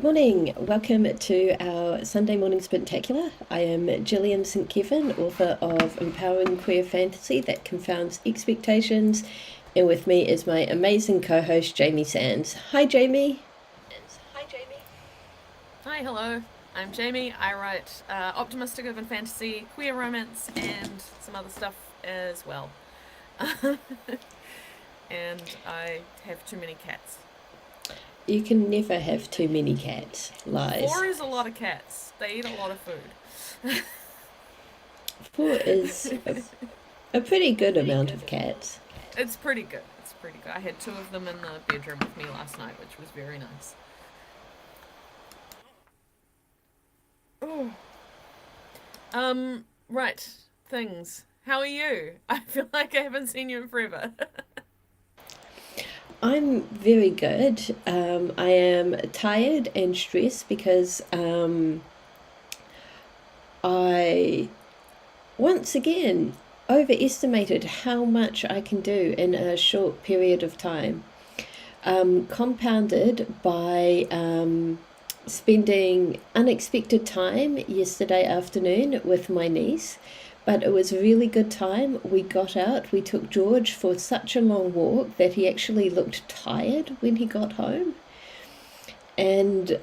morning. Welcome to our Sunday morning Sprintacular. I am Gillian St, Kevern, author of Empowering Queer Fantasy that Confounds Expectations, and with me is my amazing co-host Jamie Sands. Hi, Jamie. Hi, hello. I'm Jamie. I write optimistic urban fantasy, queer romance, and some other stuff as well. And I have too many cats. You can never have too many cats. Lies. 4 is a lot of cats. They eat a lot of food. 4 is a pretty good amount of cats. It's pretty good. It's pretty good. I had 2 of them in the bedroom with me last night, which was very nice. Oh. Right. Things. How are you? I feel like I haven't seen you in forever. I'm very good. I am tired and stressed because I once again overestimated how much I can do in a short period of time, compounded by spending unexpected time yesterday afternoon with my niece. But it was a really good time. We got out, we took George for such a long walk that he actually looked tired when he got home. And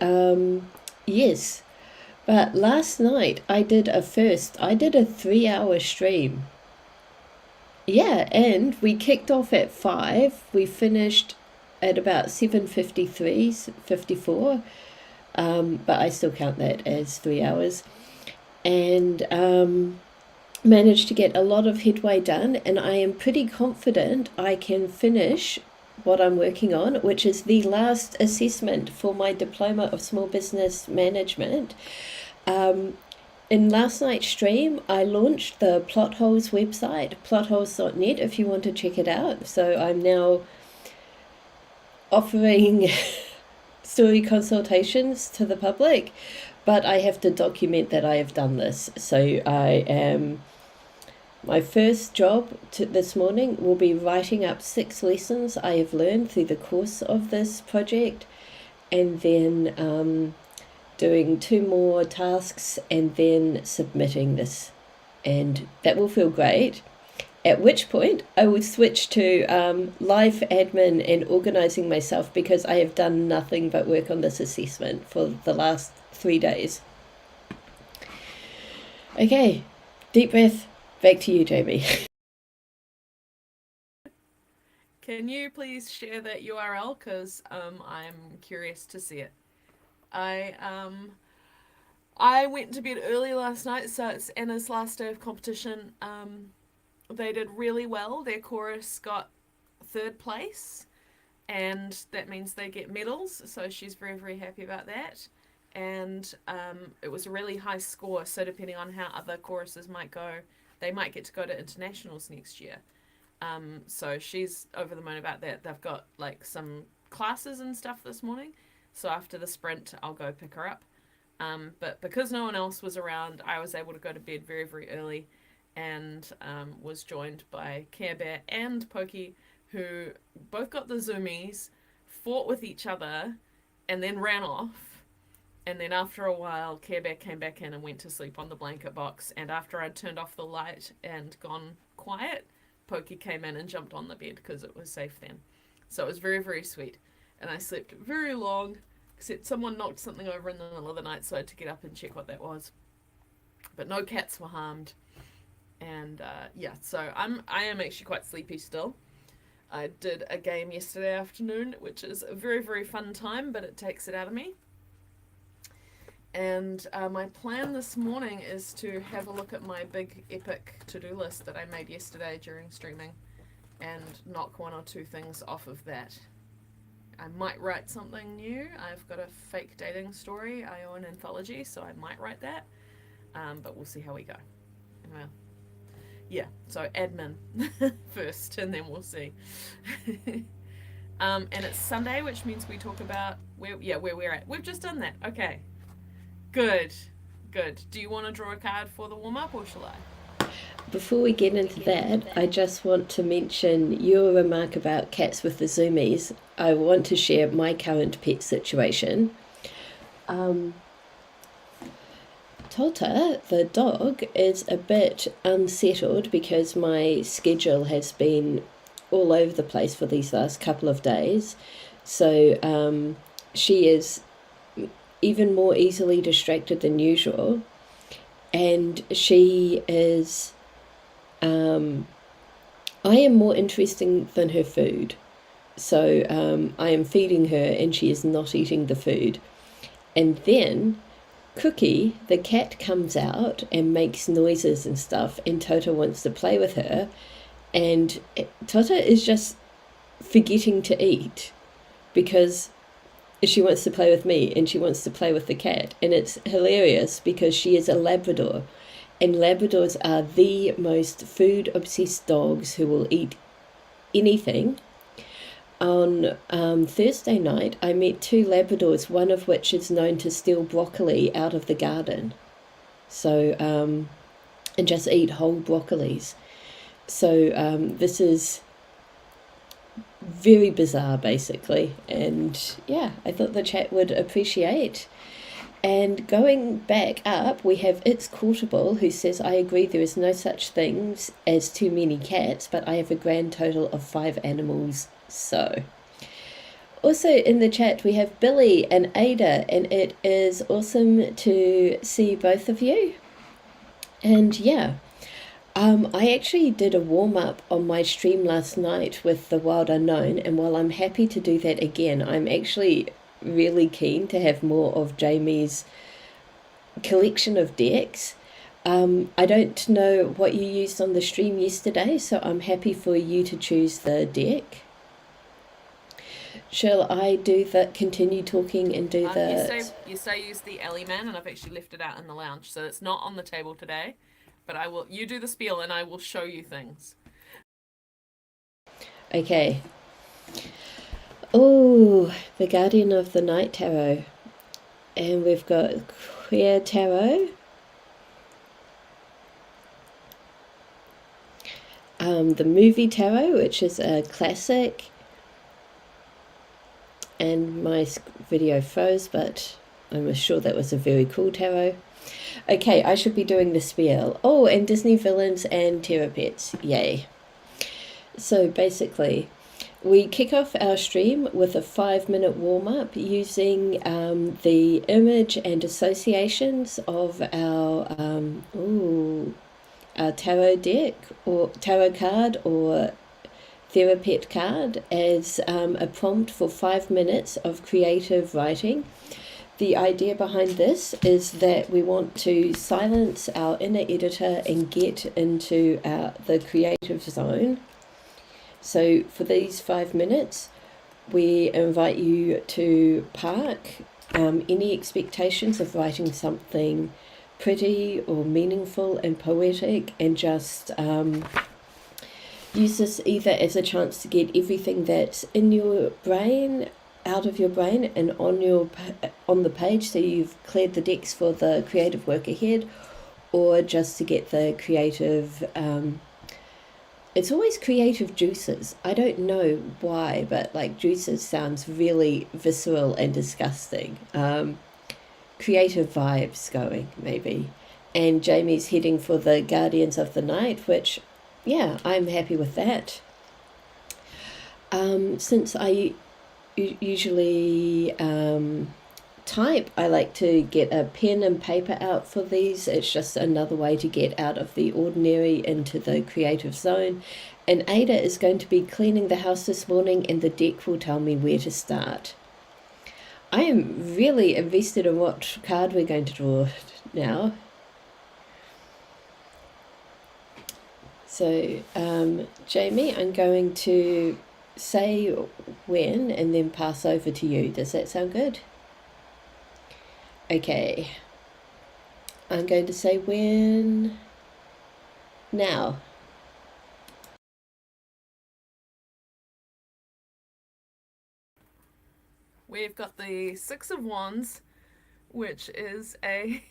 yes, but last night I did a 3-hour stream. Yeah, and we kicked off at 5. We finished at about 7:53, 54. But I still count that as 3 hours. And managed to get a lot of headway done, and I am pretty confident I can finish what I'm working on, which is the last assessment for my Diploma of Small Business Management. In last night's stream, I launched the Plotholes website, plotholes.net, if you want to check it out. So I'm now offering story consultations to the public, but I have to document that I have done this. So my first job this morning will be writing up 6 lessons I have learned through the course of this project, and then doing 2 more tasks, and then submitting this. And that will feel great. At which point I will switch to life admin and organising myself, because I have done nothing but work on this assessment for the last 3 days. Okay, deep breath. Back to you, Jamie. Can you please share that URL? Because I'm curious to see it. I went to bed early last night, so it's Anna's last day of competition. They did really well. Their chorus got 3rd place, and that means they get medals, so she's very, very happy about that. And it was a really high score, so depending on how other choruses might go, they might get to go to internationals next year. So she's over the moon about that. They've got like some classes and stuff this morning, so after the sprint I'll go pick her up. But because no one else was around, I was able to go to bed very, very early, and was joined by Care Bear and Pokey, who both got the zoomies, fought with each other, and then ran off. And then after a while, Care Bear came back in and went to sleep on the blanket box. And after I'd turned off the light and gone quiet, Pokey came in and jumped on the bed because it was safe then. So it was very, very sweet. And I slept very long, except someone knocked something over in the middle of the night, so I had to get up and check what that was. But no cats were harmed. And yeah, so I am actually quite sleepy still. I did a game yesterday afternoon, which is a very, very fun time, but it takes it out of me. And my plan this morning is to have a look at my big epic to-do list that I made yesterday during streaming, and knock 1 or 2 things off of that. I might write something new. I've got a fake dating story. I own an anthology, so I might write that. But we'll see how we go. Well, yeah, so admin first, and then we'll see. And it's Sunday, which means we talk about where we're at. We've just done that. Okay. Good. Do you want to draw a card for the warm-up, or shall I? Before we get into that, I just want to mention your remark about cats with the zoomies. I want to share my current pet situation. Tota, the dog, is a bit unsettled because my schedule has been all over the place for these last couple of days. So she is even more easily distracted than usual. And she is, I am more interesting than her food. So I am feeding her and she is not eating the food. And then Cookie, the cat, comes out and makes noises and stuff, and Tota wants to play with her. And Tota is just forgetting to eat because she wants to play with me and she wants to play with the cat. And it's hilarious because she is a Labrador. And Labradors are the most food-obsessed dogs who will eat anything. On Thursday night, I met two Labradors, one of which is known to steal broccoli out of the garden. So, and just eat whole broccolis. So this is very bizarre, basically. And yeah, I thought the chat would appreciate. And going back up, we have It's Courtable, who says, I agree there is no such things as too many cats, but I have a grand total of 5 animals. So, also in the chat we have Billy and Ada, and it is awesome to see both of you. And yeah, I actually did a warm-up on my stream last night with The Wild Unknown, and while I'm happy to do that again, I'm actually really keen to have more of Jamie's collection of decks. I don't know what you used on the stream yesterday, so I'm happy for you to choose the deck. Shall I do that? Continue talking and do the. You say use the Alley Man, and I've actually left it out in the lounge, so it's not on the table today. But I will. You do the spiel, and I will show you things. Okay. Oh, the Guardian of the Night Tarot, and we've got Queer Tarot. The Movie Tarot, which is a classic. And my video froze, but I'm sure that was a very cool tarot. Okay, I should be doing the spiel. Oh, and Disney villains and terror pets. Yay. So basically, we kick off our stream with a 5-minute warm-up using the image and associations of our tarot deck or tarot card or Therapet card as a prompt for 5 minutes of creative writing. The idea behind this is that we want to silence our inner editor and get into the creative zone. So for these 5 minutes, we invite you to park any expectations of writing something pretty or meaningful and poetic, and just use this either as a chance to get everything that's in your brain out of your brain and on the page, so you've cleared the decks for the creative work ahead, or just to get the creative it's always creative juices. I don't know why, but like juices sounds really visceral and disgusting. Creative vibes going, maybe. And Jamie's heading for the Guardians of the Night, which, yeah, I'm happy with that. Since I usually type, I like to get a pen and paper out for these. It's just another way to get out of the ordinary into the creative zone. And Ada is going to be cleaning the house this morning, and the deck will tell me where to start. I am really invested in what card we're going to draw now. So, Jamie, I'm going to say when and then pass over to you. Does that sound good? Okay. I'm going to say when now. We've got the Six of Wands, which is a...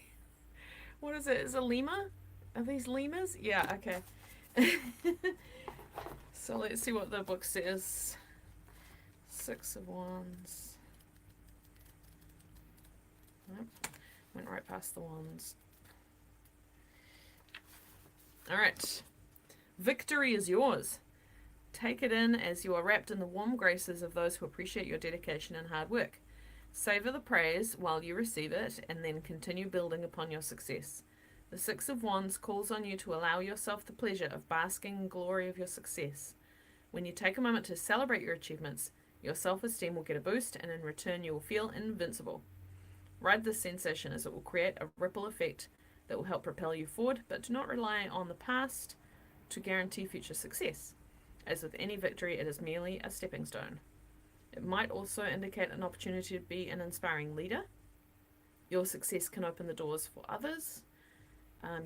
What is it? Is it a lemur? Are these lemurs? Yeah, okay. So let's see what the book says. Six of Wands. Nope. Went right past the wands. Alright. Victory is yours. Take it in as you are wrapped in the warm graces of those who appreciate your dedication and hard work. Savor the praise while you receive it, and then continue building upon your success. The Six of Wands calls on you to allow yourself the pleasure of basking in glory of your success. When you take a moment to celebrate your achievements, your self-esteem will get a boost, and in return you will feel invincible. Ride this sensation as it will create a ripple effect that will help propel you forward, but do not rely on the past to guarantee future success. As with any victory, it is merely a stepping stone. It might also indicate an opportunity to be an inspiring leader. Your success can open the doors for others.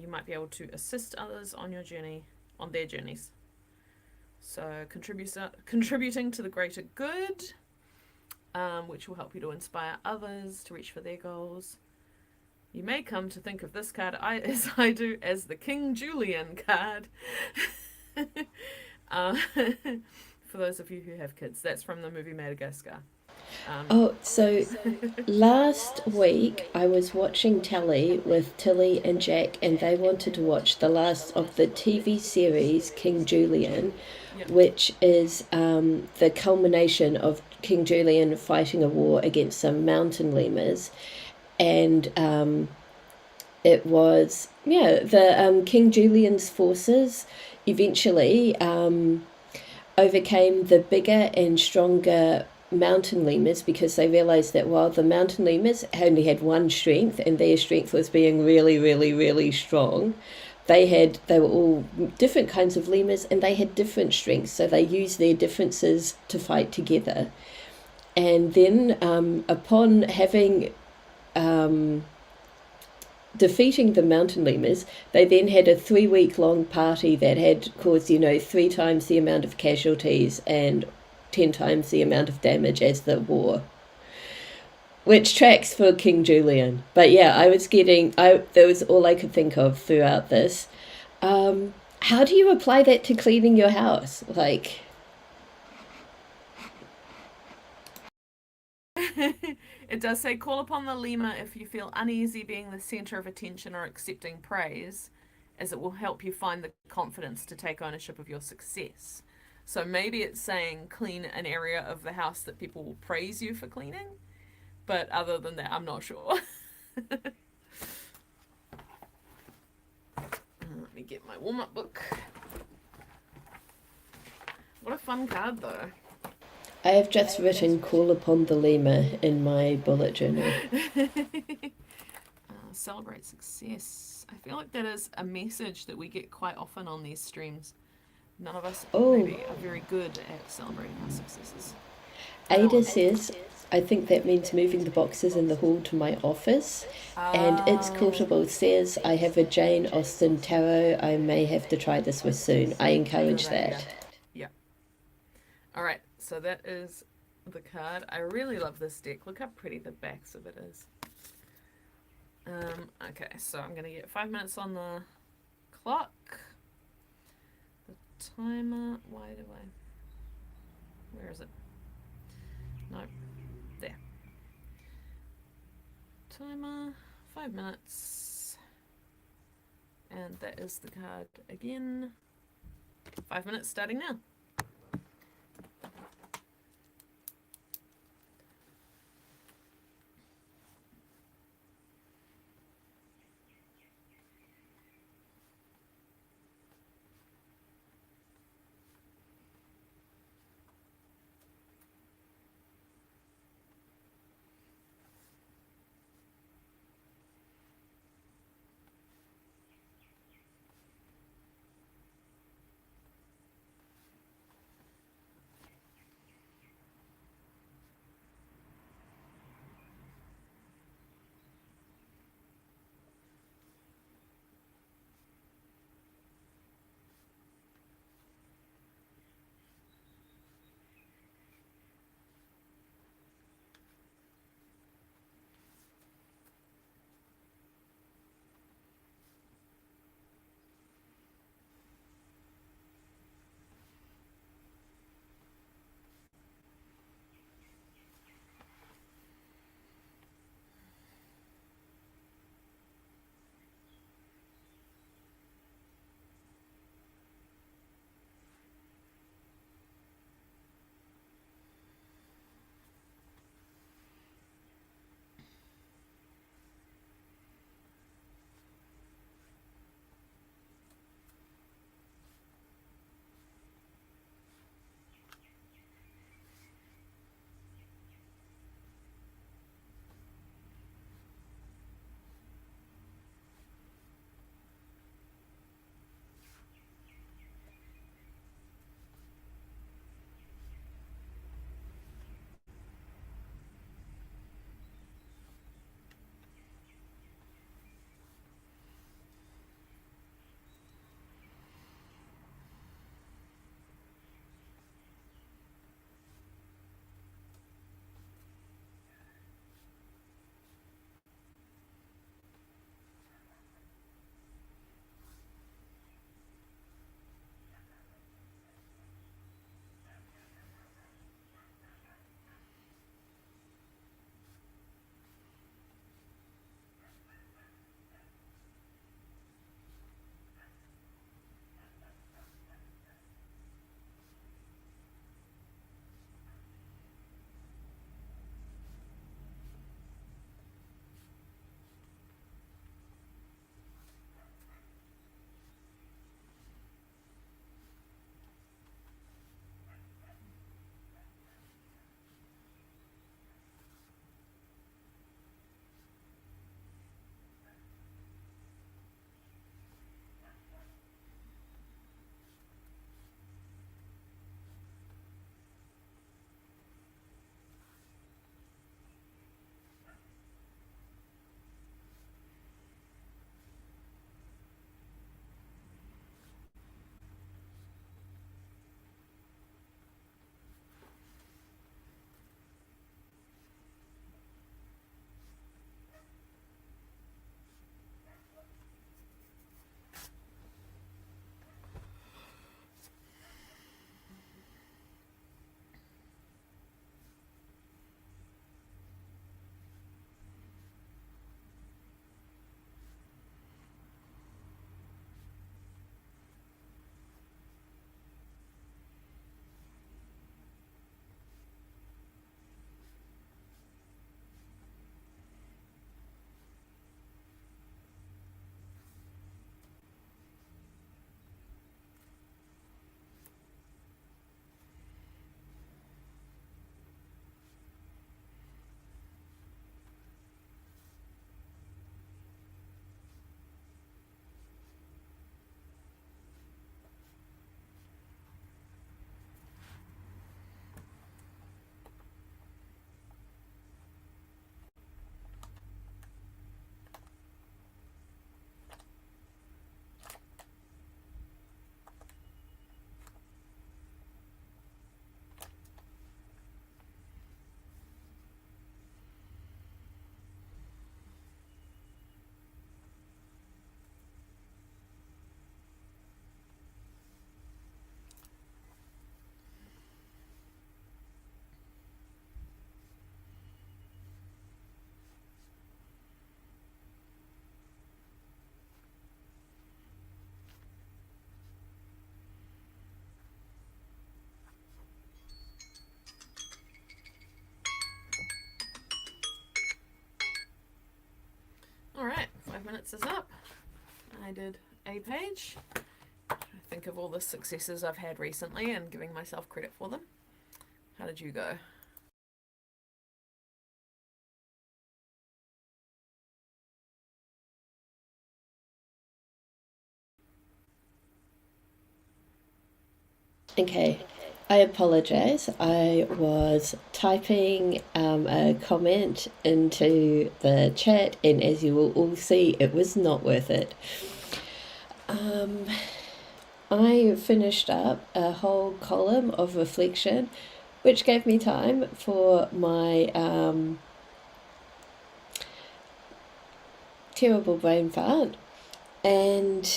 You might be able to assist others on your journey, on their journeys. So contributing to the greater good, which will help you to inspire others to reach for their goals. You may come to think of this card, as I do, as the King Julian card. For those of you who have kids, that's from the movie Madagascar. So last week I was watching telly with Tilly and Jack, and they wanted to watch the last of the TV series King Julian, Yep. which is the culmination of King Julian fighting a war against some mountain lemurs. And it was, the King Julian's forces eventually overcame the bigger and stronger mountain lemurs, because they realized that while the mountain lemurs only had one strength, and their strength was being really, really, really strong, they were all different kinds of lemurs, and they had different strengths, so they used their differences to fight together. And then upon having defeating the mountain lemurs, they then had a 3-week-long party that had caused 3 times the amount of casualties and 10 times the amount of damage as the war, which tracks for King Julian. But yeah, that was all I could think of throughout this. How do you apply that to cleaning your house? Like, It does say, call upon the lemur if you feel uneasy being the center of attention or accepting praise, as it will help you find the confidence to take ownership of your success. So maybe it's saying clean an area of the house that people will praise you for cleaning, but other than that, I'm not sure. Let me get my warm-up book. What a fun card, though. I have just written call upon the lemur in my bullet journal. Celebrate success. I feel like that is a message that we get quite often on these streams. None of us maybe are very good at celebrating our successes. Ada says, I think that means moving the boxes in the hall to my office. And It's Quotable says, I have a Jane Austen tarot I may have to try this with soon. I encourage that. Yeah. All right. So that is the card. I really love this deck. Look how pretty the backs of it is. Okay, so I'm going to get 5 minutes on the clock. The timer, where is it? Nope, there. Timer, 5 minutes. And that is the card again. 5 minutes starting now. minutes is up. I did a page. I think of all the successes I've had recently and giving myself credit for them. How did you go? Okay, I apologize. I was typing a comment into the chat, and as you will all see, it was not worth it. I finished up a whole column of reflection, which gave me time for my terrible brain fart, and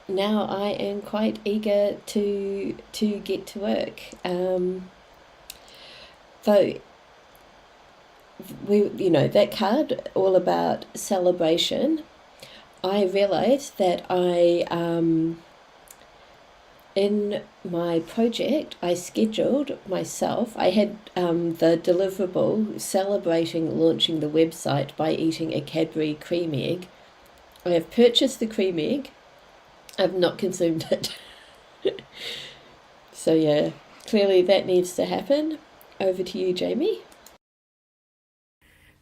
now I am quite eager to get to work. So that card all about celebration. I realised that in my project, I scheduled myself. I had the deliverable celebrating launching the website by eating a Cadbury cream egg. I have purchased the cream egg. I've not consumed it. So yeah, clearly that needs to happen. Over to you, Jamie.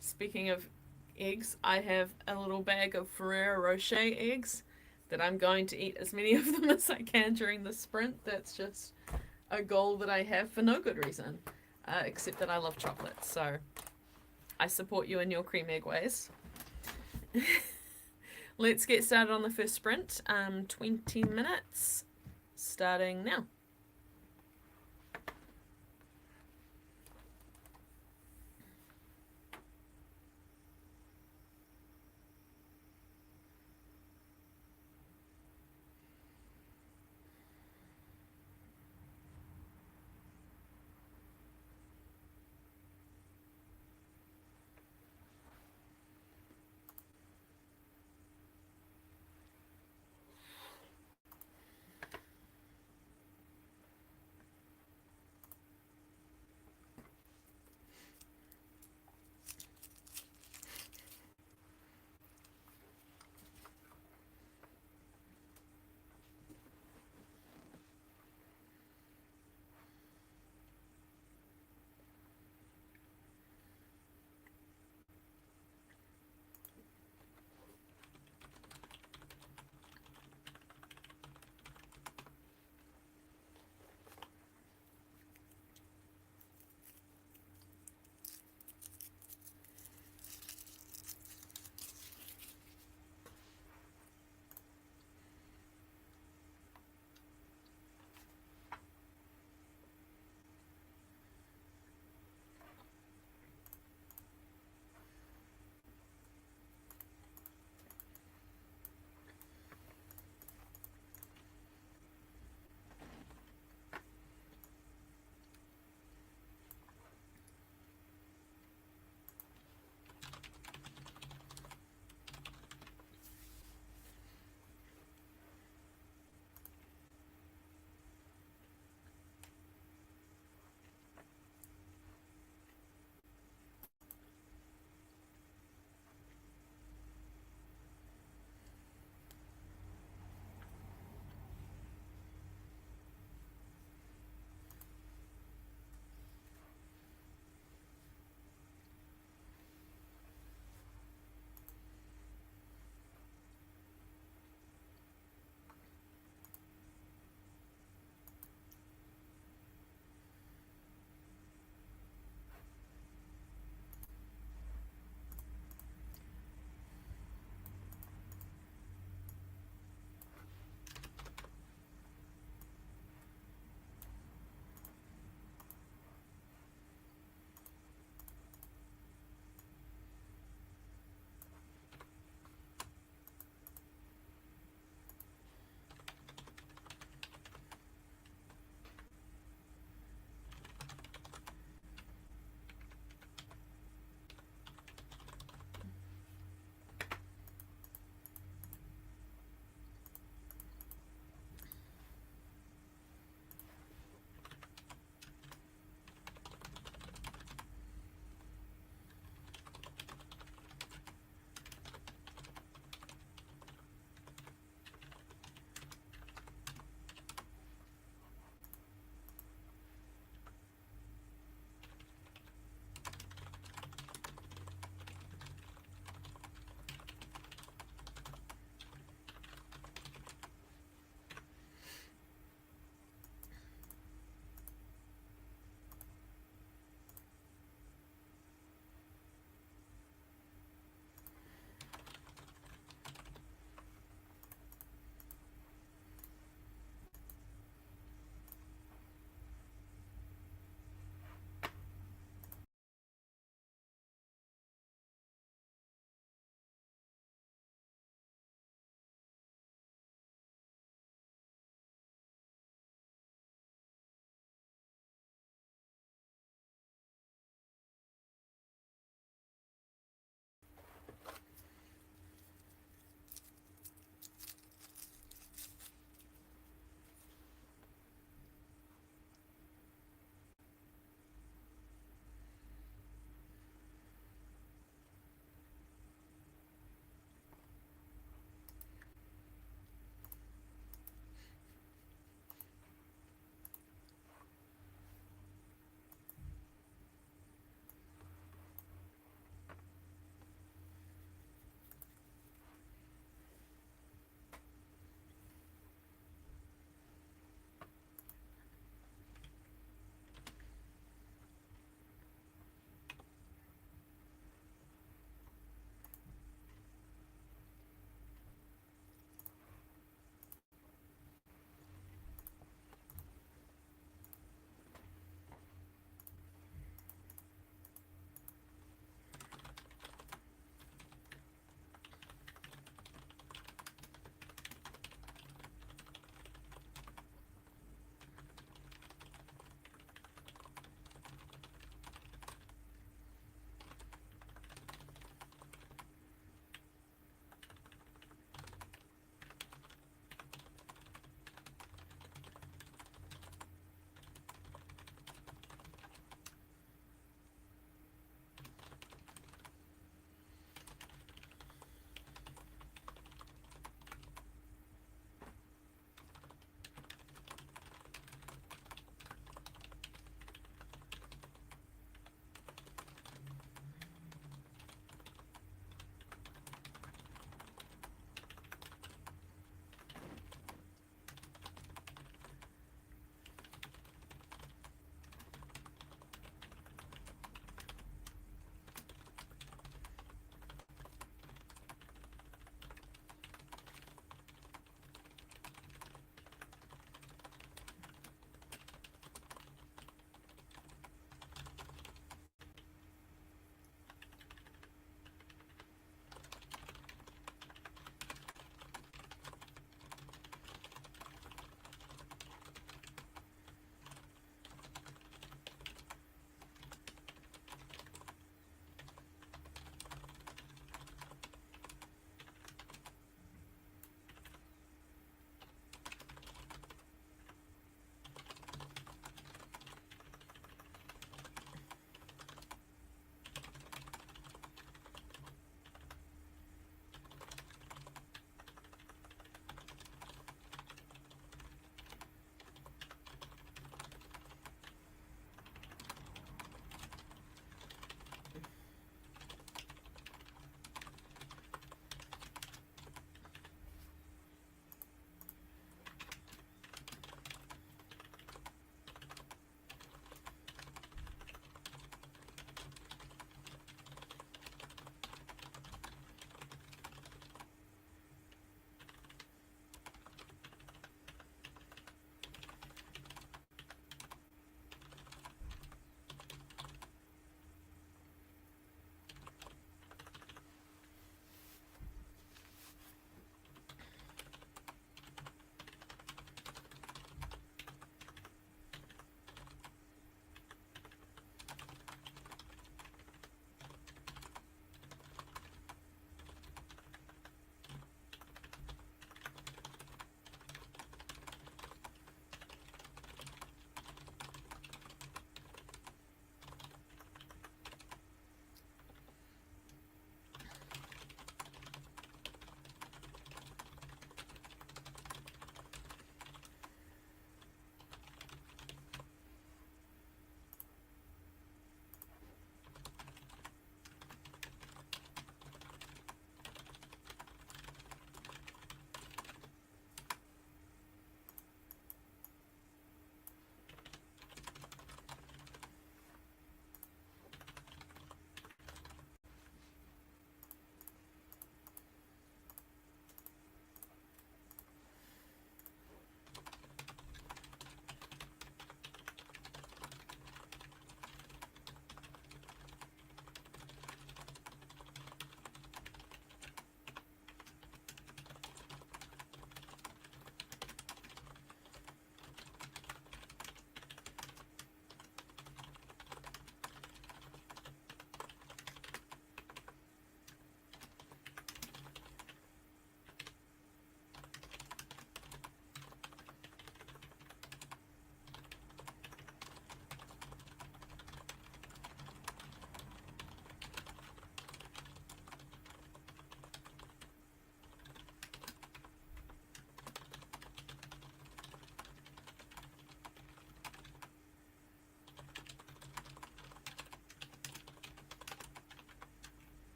Speaking of eggs, I have a little bag of Ferrero Rocher eggs that I'm going to eat as many of them as I can during the sprint. That's just a goal that I have for no good reason, except that I love chocolate. So I support you in your cream egg ways. Let's get started on the first sprint. 20 minutes, starting now.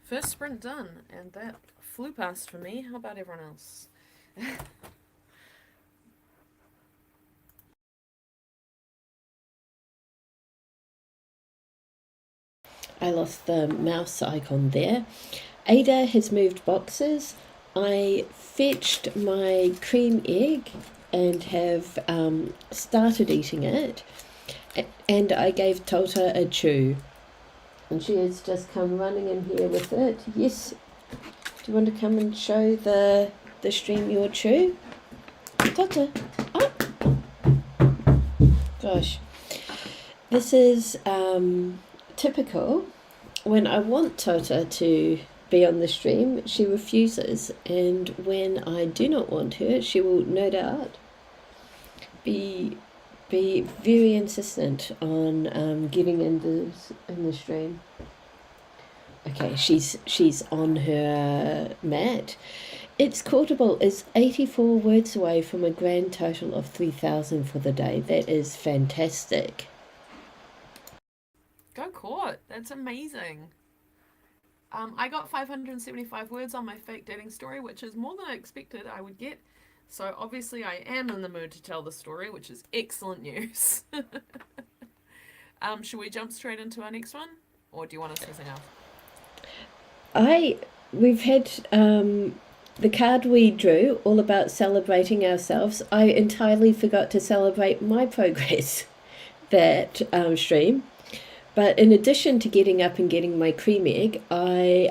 First sprint done, and that flew past for me. How about everyone else? I lost the mouse icon there. Ada has moved boxes. I fetched my cream egg and have started eating it. And I gave Tota a chew. And she has just come running in here with it. Yes. Do you want to come and show the stream your chew? Tota, up. Gosh. This is typical. When I want Tota to be on the stream, she refuses, and when I do not want her, she will no doubt be very insistent on getting in the stream. Okay, she's on her mat. Its quotable is 84 words away from a grand total of 3,000 for the day. That is fantastic. Go court. That's amazing. I got 575 words on my fake dating story, which is more than I expected I would get. So obviously I am in the mood to tell the story, which is excellent news. Should we jump straight into our next one? Or do you want to say something else? We've had the card we drew all about celebrating ourselves. I entirely forgot to celebrate my progress that stream. But in addition to getting up and getting my cream egg, I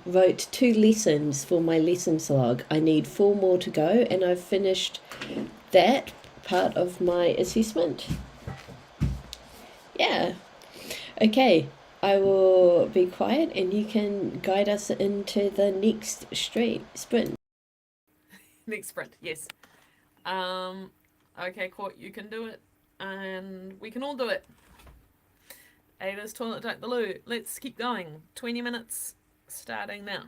wrote 2 lessons for my lessons log. I need 4 more to go, and I've finished that part of my assessment. Yeah. Okay, I will be quiet and you can guide us into the next sprint. Next sprint, yes. Okay, Court, you can do it, and we can all do it. Ada's toilet duck the loo. Let's keep going. 20 minutes starting now.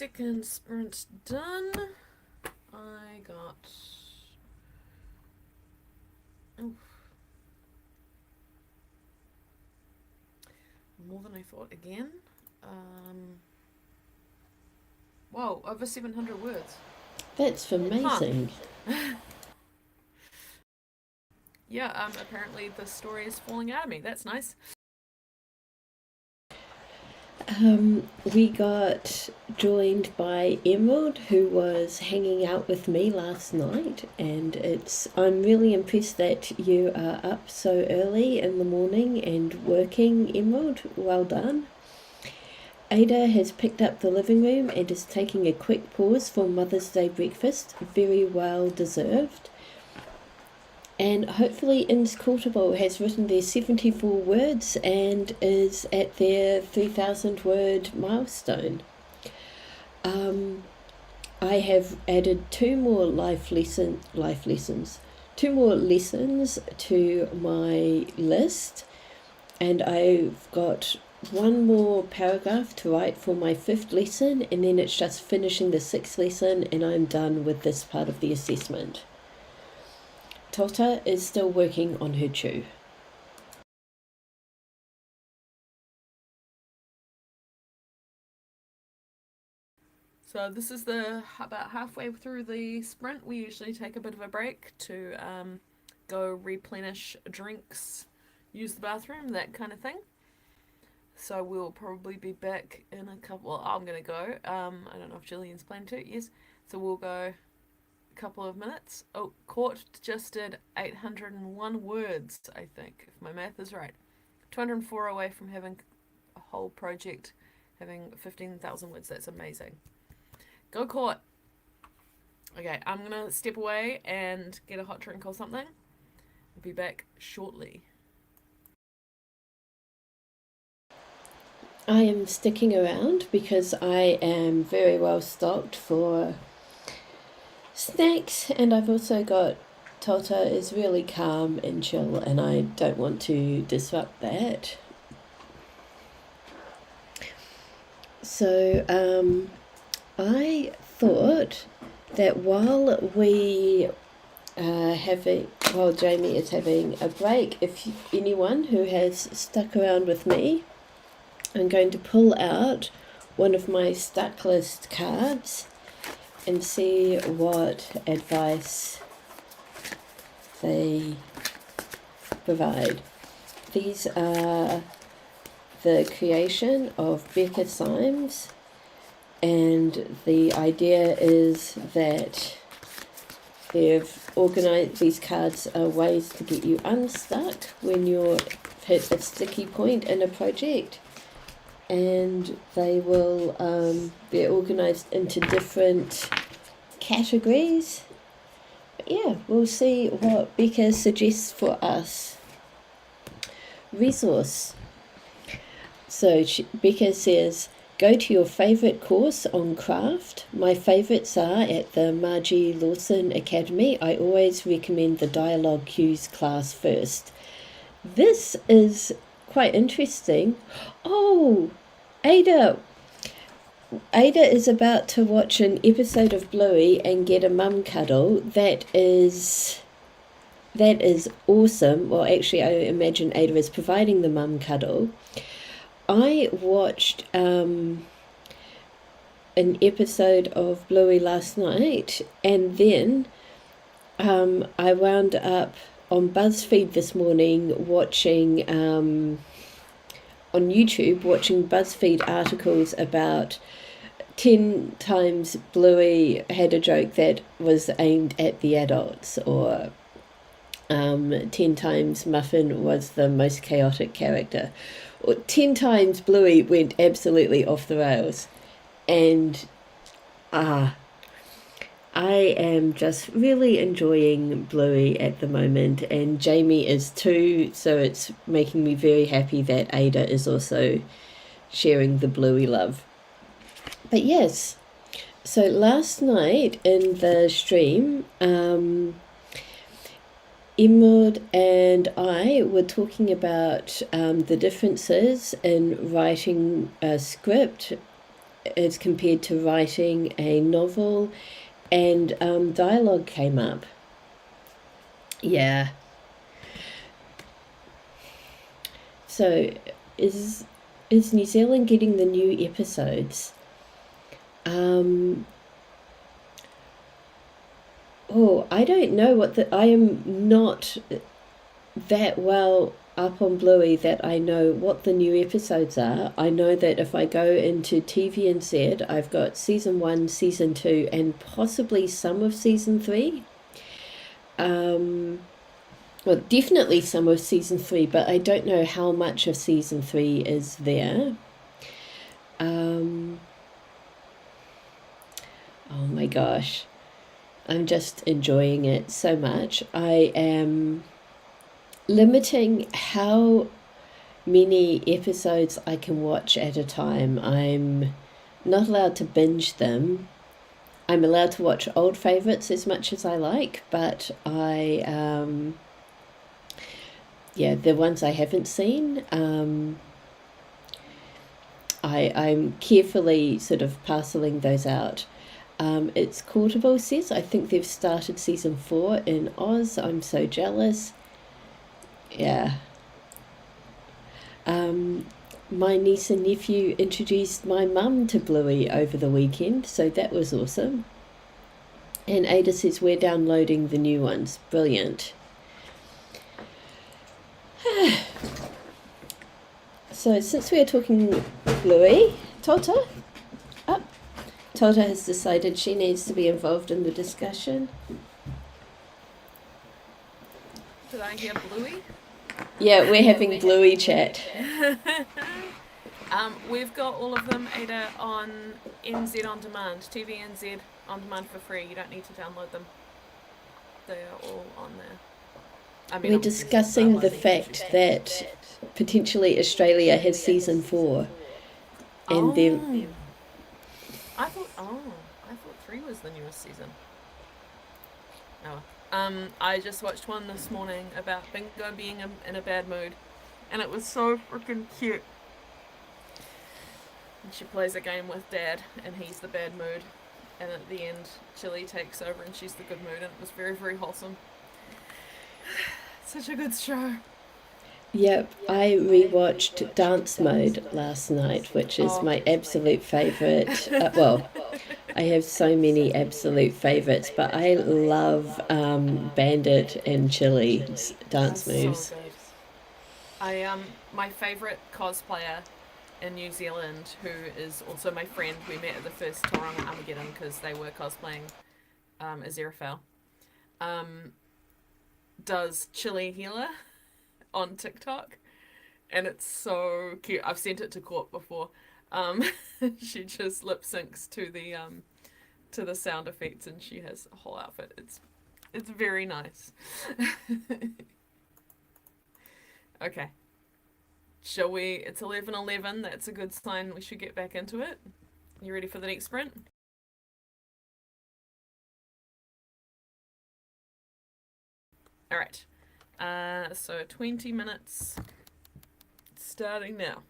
second sprint done. I got... Oof. More than I thought again. Whoa, over 700 words. That's amazing. Huh. Yeah, apparently the story is falling out of me. That's nice. We got joined by Emerald, who was hanging out with me last night, and I'm really impressed that you are up so early in the morning and working, Emerald. Well done. Ada has picked up the living room and is taking a quick pause for Mother's Day breakfast. Very well deserved. And hopefully Inscrutable has written their 74 words and is at their 3,000 word milestone. I have added two more lessons to my list, and I've got one more paragraph to write for my 5th lesson, and then it's just finishing the 6th lesson and I'm done with this part of the assessment. Tota is still working on her chew. So this is about halfway through the sprint. We usually take a bit of a break to go replenish drinks, use the bathroom, that kind of thing. So we'll probably be back in a couple... Well, I'm going to go. I don't know if Gillian's planning to. Yes. So we'll go a couple of minutes. Oh, Court just did 801 words, I think, if my math is right. 204 away from having a whole project having 15,000 words. That's amazing. Go Court. Okay, I'm going to step away and get a hot drink or something. I'll be back shortly. I am sticking around because I am very well stocked for snacks, and I've also got Tota is really calm and chill, and I don't want to disrupt that. So I thought that while Jamie is having a break, if anyone who has stuck around with me, I'm going to pull out one of my stuck list cards and see what advice they provide. These are the creation of Becca Symes, and the idea is that they've organised these cards are ways to get you unstuck when you're hit a sticky point in a project. And they will be organised into different categories. But yeah, we'll see what Becca suggests for us. Resource. So Becca says, go to your favourite course on craft. My favourites are at the Margie Lawson Academy. I always recommend the Dialogue Cues class first. This is quite interesting. Oh, Ada is about to watch an episode of Bluey and get a mum cuddle. That is awesome. Well, actually, I imagine Ada is providing the mum cuddle. I watched an episode of Bluey last night, and then I wound up on BuzzFeed this morning watching... on YouTube, watching BuzzFeed articles about 10 times Bluey had a joke that was aimed at the adults, or 10 times Muffin was the most chaotic character, or 10 times Bluey went absolutely off the rails. And I am just really enjoying Bluey at the moment, and Jamie is too, so it's making me very happy that Ada is also sharing the Bluey love. But yes, so last night in the stream, Emerald and I were talking about the differences in writing a script as compared to writing a novel, and dialogue came up. Yeah. So, is is New Zealand getting the new episodes? Um, oh, I don't know what the. I am not that well up on Bluey that I know what the new episodes are. I know that if I go into TV and Z, I've got season one, season two, and possibly some of season three. Um, well, definitely some of season three, but I don't know how much of season three is there. Um, oh my gosh, I'm just enjoying it so much. I am limiting how many episodes I can watch at a time. I'm not allowed to binge them. I'm allowed to watch old favourites as much as I like, but yeah, the ones I haven't seen, I'm carefully sort of parceling those out. It's Courtable says, I think they've started season 4 in Oz. I'm so jealous. Yeah. Um, my niece and nephew introduced my mum to Bluey over the weekend, so that was awesome. And Ada says, we're downloading the new ones. Brilliant. So, since we are talking Bluey, Tota, up. Tota has decided she needs to be involved in the discussion. Did I hear Bluey? Yeah, we're having Bluey chat. We've got all of them, Ada, on NZ On Demand, TV NZ On Demand for free. You don't need to download them. They are all on there. I mean, We're discussing the fact that potentially Australia has season 4. And then I thought 3 was the newest season. Oh. I just watched one this morning about Bingo being in a bad mood, and it was so freaking cute. And she plays a game with Dad, and he's the bad mood, and at the end, Chili takes over, and she's the good mood, and it was very, very wholesome. Such a good show. Yep, I rewatched Dance Mode last night, which is my absolute favourite. Well, I have so many absolute favourites, but I love Bandit and Chili's dance moves. So good. My favourite cosplayer in New Zealand, who is also my friend, we met at the first Tauranga Armageddon because they were cosplaying Aziraphale, does Chili Healer on TikTok, and it's so cute. I've sent it to Court before. Um, she just lip syncs to the sound effects, and she has a whole outfit. It's very nice. Okay, shall we? It's 11:11. That's a good sign. We should get back into it. You ready for the next sprint? All right. So 20 minutes starting now.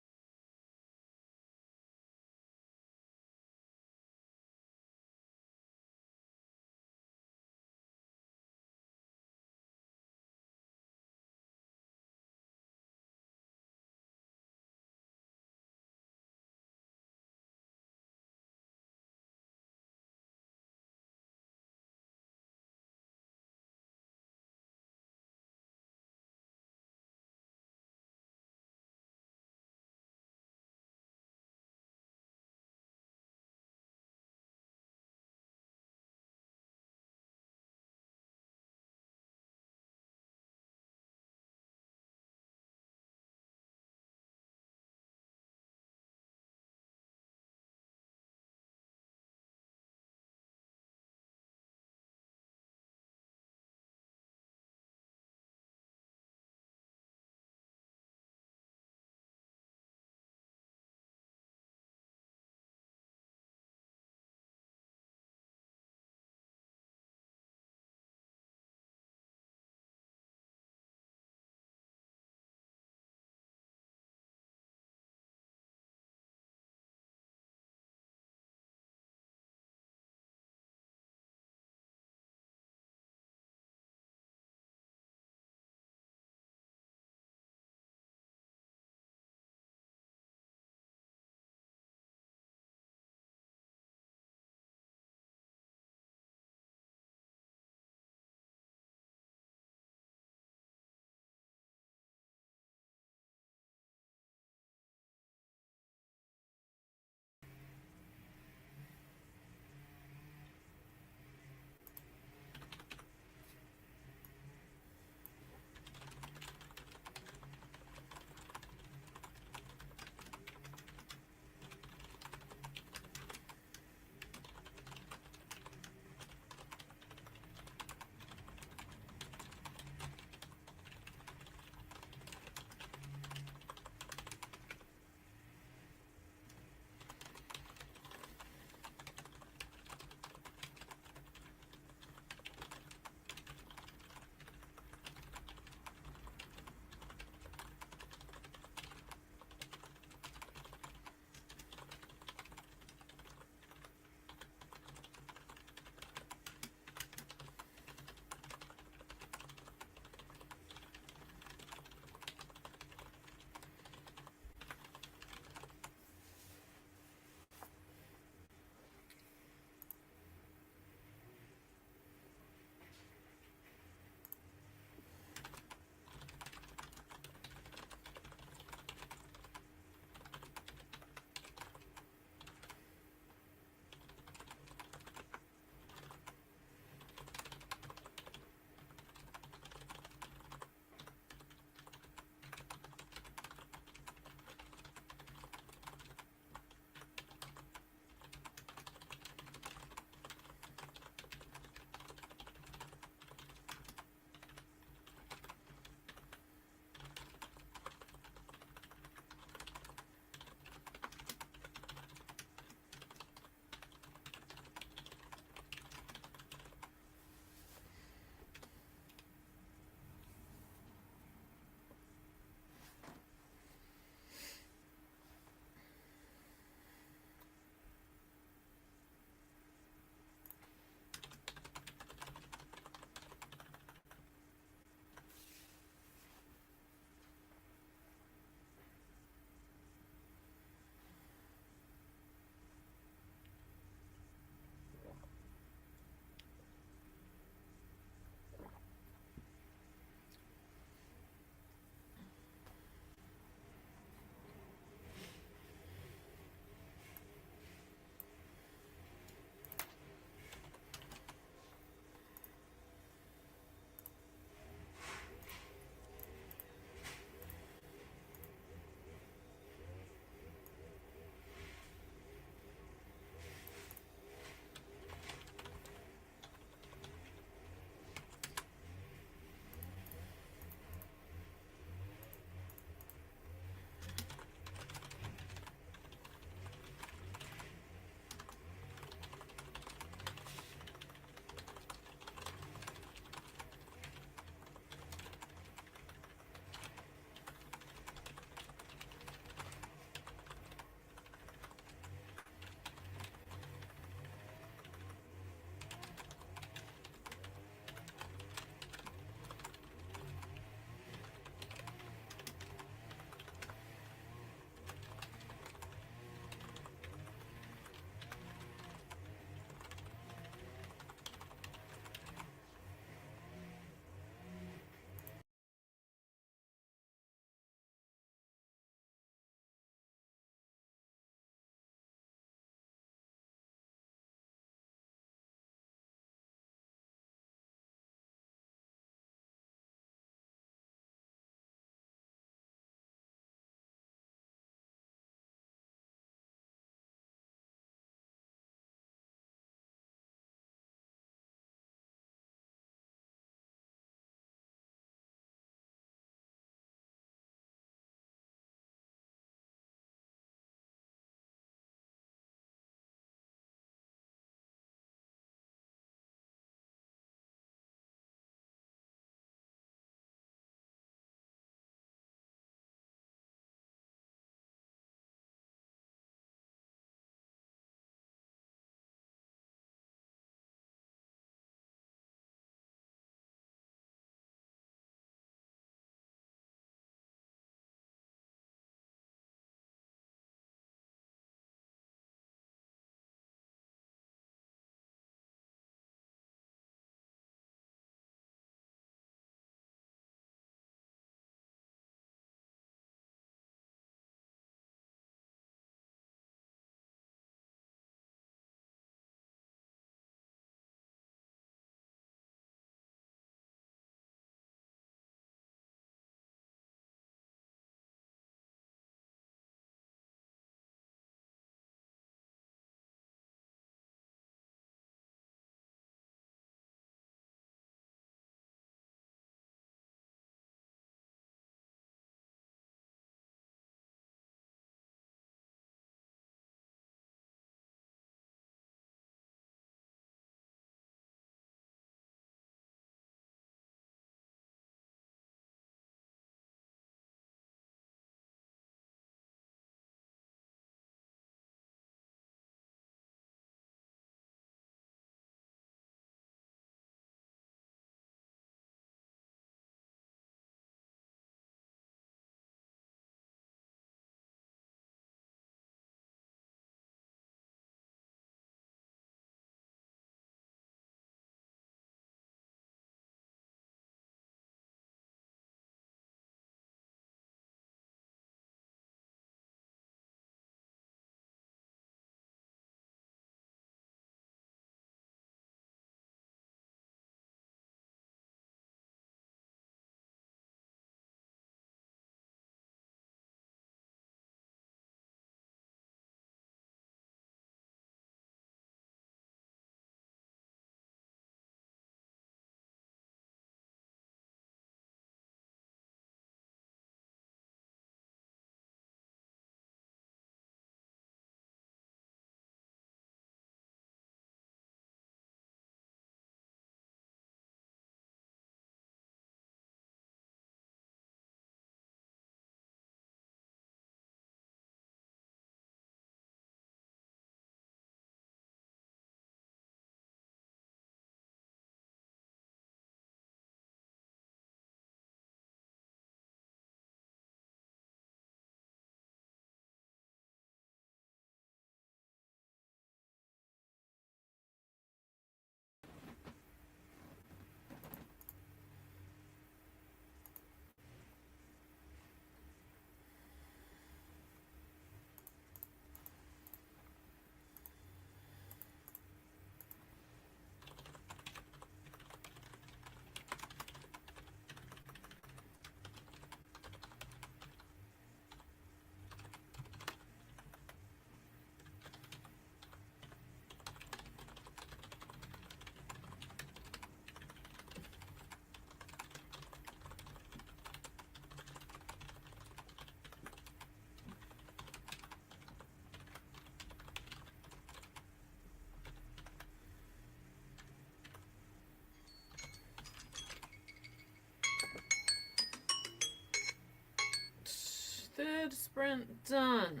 third sprint done.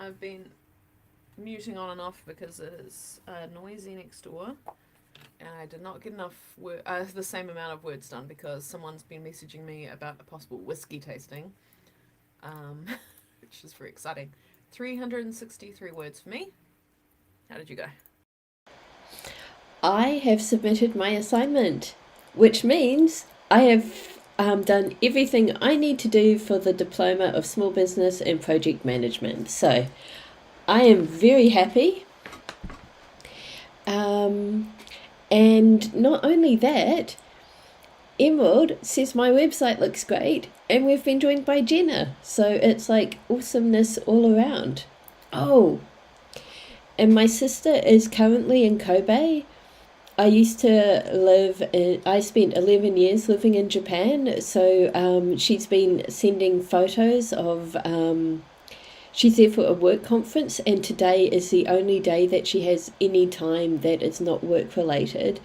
I've been muting on and off because it is noisy next door, and I did not get enough the same amount of words done because someone's been messaging me about a possible whiskey tasting, which is very exciting. 363 words for me. How did you go? I have submitted my assignment, which means I have done everything I need to do for the Diploma of Small Business and Project Management. So I am very happy. And not only that, Emerald says my website looks great, and we've been joined by Jenna. So it's like awesomeness all around. Oh, and my sister is currently in Kobe. I spent 11 years living in Japan, so she's been sending photos of, she's there for a work conference, and today is the only day that she has any time that is not work related.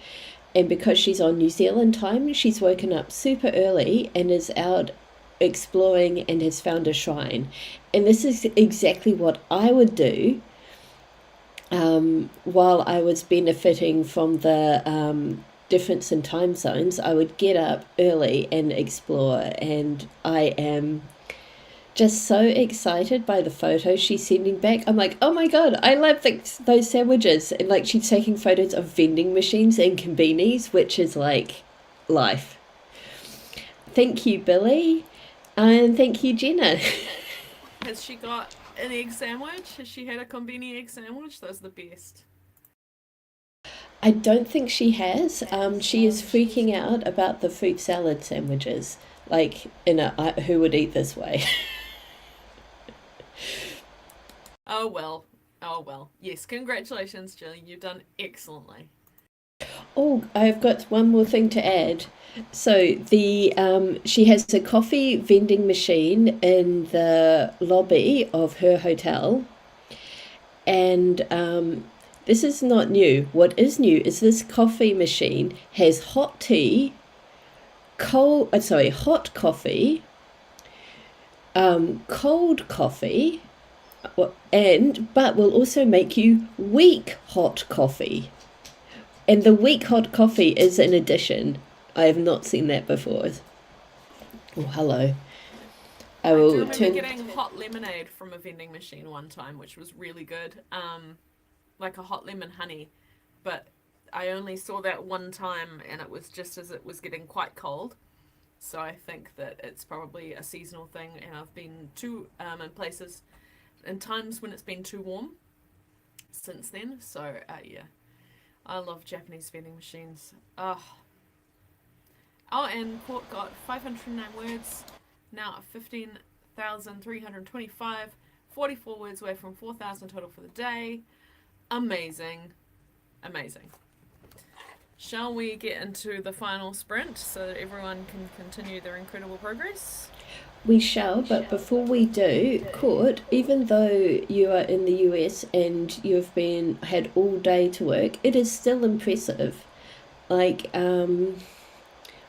And because she's on New Zealand time, she's woken up super early and is out exploring and has found a shrine. And this is exactly what I would do while I was benefiting from the difference in time zones. I would get up early and explore, and I am just so excited by the photos she's sending back. I'm like, oh my god, I love those sandwiches. And like, she's taking photos of vending machines and convenies, which is like life. Thank you, Billy, and thank you, Jenna. Has she got an egg sandwich? Has she had a convenient egg sandwich? Those are the best. I don't think she has. She is freaking out about the fruit salad sandwiches. Like, who would eat this way? Oh well. Yes, congratulations, Gillian. You've done excellently. Oh, I've got one more thing to add. So she has a coffee vending machine in the lobby of her hotel, and this is not new. What is new is this coffee machine has hot tea, hot coffee, cold coffee, but will also make you weak hot coffee. And the weak hot coffee is an addition. I have not seen that before. Oh, hello. I do remember getting hot lemonade from a vending machine one time, which was really good. Like a hot lemon honey. But I only saw that one time, and it was just as it was getting quite cold. So I think that it's probably a seasonal thing, and I've been in times when it's been too warm since then. So yeah, I love Japanese vending machines. Oh, and Court got 509 words, now at 15,325, 44 words away from 4,000 total for the day. Amazing. Shall we get into the final sprint so that everyone can continue their incredible progress? We shall, but before we do, Court, even though you are in the US and you've had all day to work, it is still impressive. Like,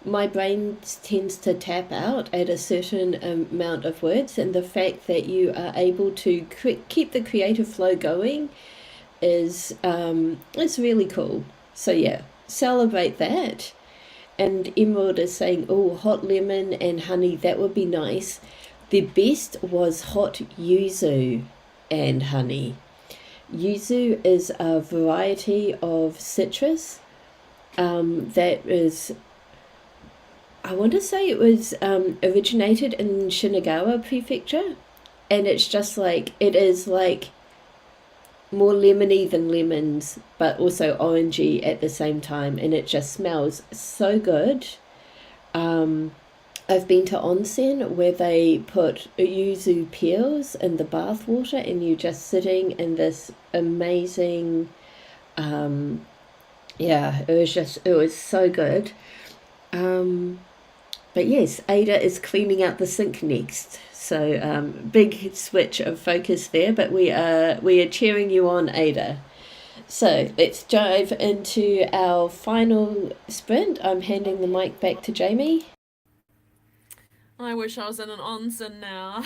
my brain tends to tap out at a certain amount of words, and the fact that you are able to keep the creative flow going is really cool. So yeah, celebrate that. And Emerald is saying, oh, hot lemon and honey, that would be nice. The best was hot yuzu and honey. Yuzu is a variety of citrus that is, I want to say it was originated in Shinagawa Prefecture. And it's just like, it is like more lemony than lemons, but also orangey at the same time, and it just smells so good. I've been to onsen where they put yuzu peels in the bath water, and you're just sitting in this amazing it was so good. But yes, Ada is cleaning out the sink next. So big switch of focus there, but we are cheering you on, Ada. So let's dive into our final sprint. I'm handing the mic back to Jamie. I wish I was in an onsen now.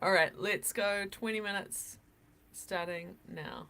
All right, let's go 20 minutes starting now.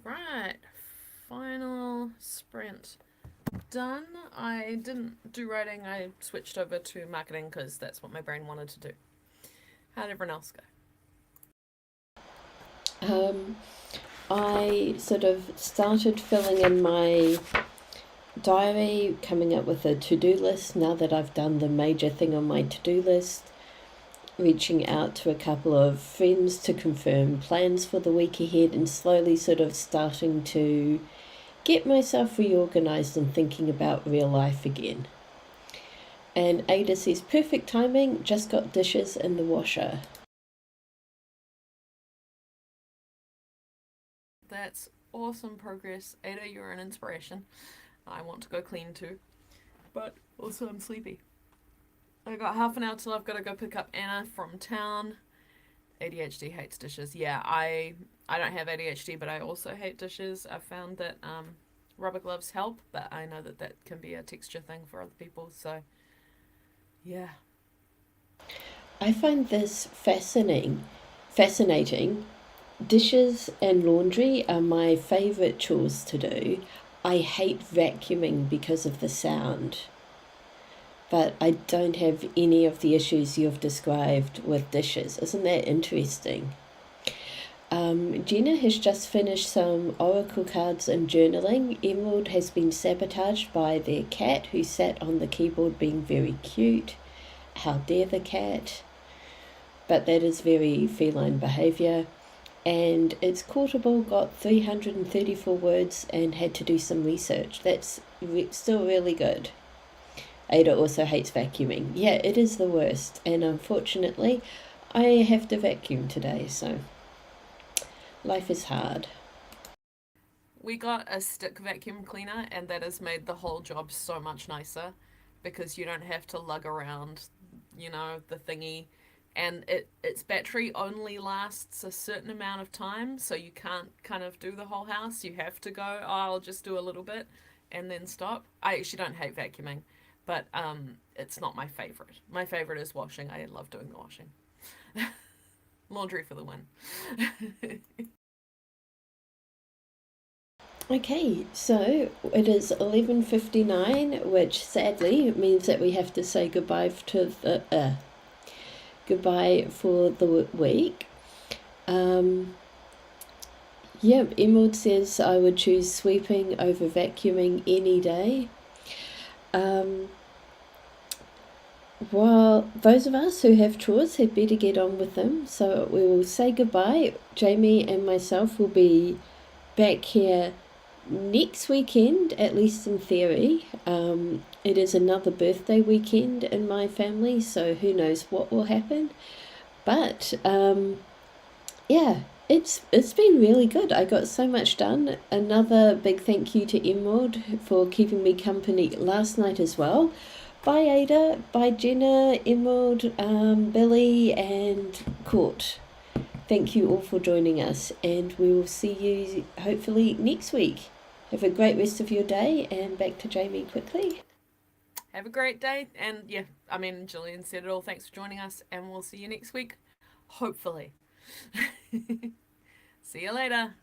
Alright, final sprint done. I didn't do writing, I switched over to marketing because that's what my brain wanted to do. How'd everyone else go? I sort of started filling in my diary, coming up with a to-do list now that I've done the major thing on my to-do list, reaching out to a couple of friends to confirm plans for the week ahead, and slowly sort of starting to get myself reorganized and thinking about real life again. And Ada says, perfect timing, just got dishes in the washer. That's awesome progress. Ada, you're an inspiration. I want to go clean too. But also I'm sleepy. I got half an hour till I've got to go pick up Anna from town. ADHD hates dishes. Yeah, I don't have ADHD, but I also hate dishes. I've found that rubber gloves help, but I know that that can be a texture thing for other people. So, yeah. I find this fascinating. Dishes and laundry are my favourite chores to do. I hate vacuuming because of the sound, but I don't have any of the issues you've described with dishes. Isn't that interesting? Jenna has just finished some oracle cards and journaling. Emerald has been sabotaged by their cat who sat on the keyboard being very cute. How dare the cat? But that is very feline behaviour. And its Courtable got 334 words and had to do some research. That's still really good. Ada also hates vacuuming. Yeah, it is the worst. And unfortunately, I have to vacuum today, so life is hard. We got a stick vacuum cleaner, and that has made the whole job so much nicer because you don't have to lug around, the thingy. And its battery only lasts a certain amount of time, so you can't kind of do the whole house. You have to go, oh, I'll just do a little bit and then stop. I actually don't hate vacuuming, but it's not my favorite. My favorite is washing. I love doing the washing. Laundry for the win. Okay, so it is 11:59, which sadly means that we have to say goodbye to the goodbye for the week. Yeah, Emerald says I would choose sweeping over vacuuming any day. Well, those of us who have chores had better get on with them. So we will say goodbye. Jamie and myself will be back here next weekend, at least in theory. It is another birthday weekend in my family, so who knows what will happen. But yeah, it's been really good. I got so much done. Another big thank you to Emerald for keeping me company last night as well. Bye Ada, bye Jenna, Emerald, Billy and Court. Thank you all for joining us, and we will see you hopefully next week. Have a great rest of your day, and back to Jamie quickly. Have a great day. And yeah, Gillian said it all. Thanks for joining us, and we'll see you next week. Hopefully. See you later.